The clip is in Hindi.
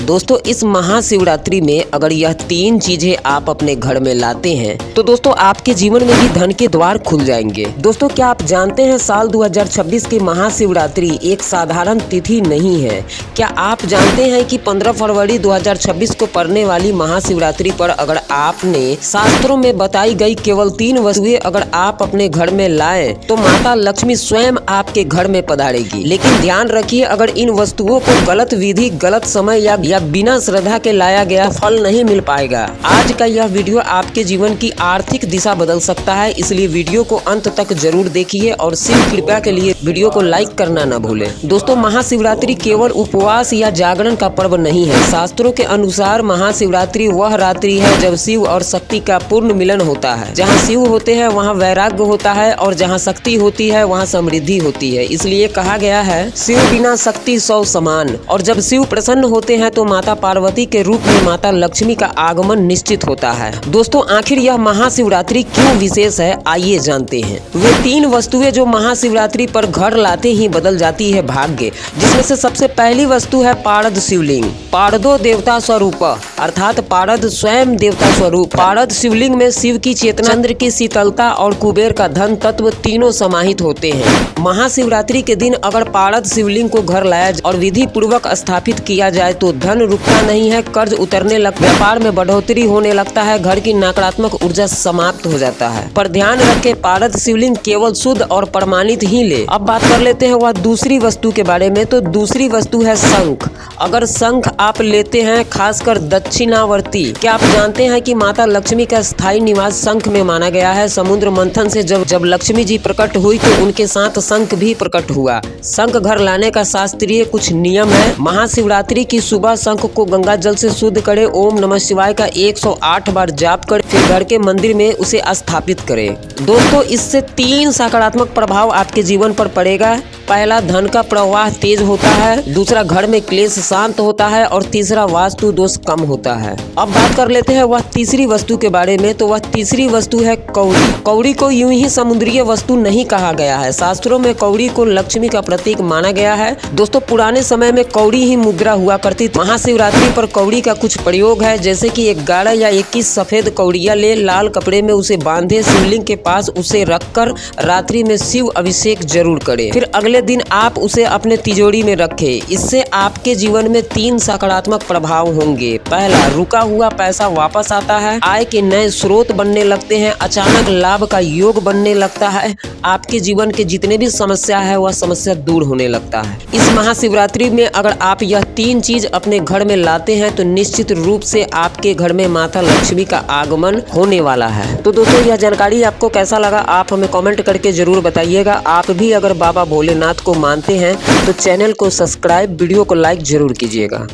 दोस्तों इस महाशिवरात्रि में अगर यह 3 चीजें आप अपने घर में लाते हैं तो दोस्तों आपके जीवन में भी धन के द्वार खुल जाएंगे। दोस्तों क्या आप जानते हैं साल 2026 की महाशिवरात्रि एक साधारण तिथि नहीं है। क्या आप जानते हैं कि 15 फरवरी 2026 को पड़ने वाली महाशिवरात्रि पर अगर आपने शास्त्रों में बताई गई केवल 3 वस्तुएं अगर आप अपने घर में लाएं तो माता लक्ष्मी स्वयं आपके घर में पधारेगी। लेकिन ध्यान रखिए, अगर इन वस्तुओं को गलत विधि, गलत समय या बिना श्रद्धा के लाया गया तो फल नहीं मिल पाएगा। आज का यह वीडियो आपके जीवन की आर्थिक दिशा बदल सकता है, इसलिए वीडियो को अंत तक जरूर देखिए और शिव कृपा के लिए वीडियो को लाइक करना न भूलें। दोस्तों महाशिवरात्रि केवल उपवास या जागरण का पर्व नहीं है। शास्त्रों के अनुसार महाशिवरात्रि वह रात्रि है जब शिव और शक्ति का पूर्ण मिलन होता है। जहाँ शिव होते हैं वहाँ वैराग्य होता है और जहाँ शक्ति होती है वहाँ समृद्धि होती है। इसलिए कहा गया है शिव बिना शक्ति 100 समान। और जब शिव प्रसन्न होते हैं तो माता पार्वती के रूप में माता लक्ष्मी का आगमन निश्चित होता है। दोस्तों आखिर यह महाशिवरात्रि क्यों विशेष है, आइए जानते हैं। वे 3 वस्तुएं जो महाशिवरात्रि पर घर लाते ही बदल जाती है भाग्य, जिसमें से सबसे पहली वस्तु है पारद शिवलिंग। पारदो देवता स्वरूप अर्थात पारद स्वयं देवता स्वरूप। पारद शिवलिंग में शिव की चेतना, चंद्र की शीतलता और कुबेर का धन तत्व तीनों समाहित होते हैं। महाशिवरात्रि के दिन अगर पारद शिवलिंग को घर लाया और विधि पूर्वक स्थापित किया जाए तो धन रुकता नहीं है, कर्ज उतरने लगता, व्यापार में बढ़ोतरी होने लगता है, घर की नकारात्मक ऊर्जा समाप्त हो जाता है। पर ध्यान रखें, पारद शिवलिंग केवल शुद्ध और प्रमाणित ही ले। अब बात कर लेते हैं वह दूसरी वस्तु के बारे में। तो दूसरी वस्तु है शंख। अगर शंख आप लेते हैं, खासकर दक्षिणावर्ती, क्या आप जानते हैं कि माता लक्ष्मी का स्थायी निवास शंख में माना गया है। समुद्र मंथन से जब लक्ष्मी जी प्रकट हुई तो उनके साथ शंख भी प्रकट हुआ। शंख घर लाने का शास्त्रीय कुछ नियम है। महाशिवरात्रि की सुबह शंख को गंगा जल से शुद्ध करें, ओम नमः शिवाय का 108 बार जाप कर फिर घर के मंदिर में उसे स्थापित करें। दोस्तों इससे 3 सकारात्मक प्रभाव आपके जीवन पर पड़ेगा। पहला, धन का प्रवाह तेज होता है। दूसरा, घर में क्लेश शांत होता है और तीसरा, वास्तु दोष कम होता है। अब बात कर लेते हैं वह तीसरी वस्तु के बारे में। तो वह तीसरी वस्तु है कौड़ी। कौड़ी को यूं ही समुद्रीय वस्तु नहीं कहा गया है। शास्त्रों में कौड़ी को लक्ष्मी का प्रतीक माना गया है। दोस्तों पुराने समय में कौड़ी ही मुद्रा हुआ करती थी। महाशिवरात्रि पर कौड़ी का कुछ प्रयोग है, जैसे कि 11 या 21 सफेद कौड़िया ले, लाल कपड़े में उसे बांधे, शिवलिंग के पास उसे रखकर रात्रि में शिव अभिषेक जरूर करें। फिर अगले दिन आप उसे अपने तिजोरी में रखें। इससे आपके जीवन में 3 सकारात्मक प्रभाव होंगे। पहला, रुका हुआ पैसा वापस आता है, आय के नए स्रोत बनने लगते हैं, अचानक लाभ का योग बनने लगता है, आपके जीवन के जितने भी समस्या है वह समस्या दूर होने लगता है। इस महाशिवरात्रि में अगर आप यह 3 चीज अपने घर में लाते हैं तो निश्चित रूप से आपके घर में माता लक्ष्मी का आगमन होने वाला है। तो दोस्तों यह जानकारी आपको कैसा लगा, आप हमें कमेंट करके जरूर बताइएगा। आप भी अगर बाबा भोलेनाथ को मानते हैं तो चैनल को सब्सक्राइब, वीडियो को लाइक जरूर कीजिएगा।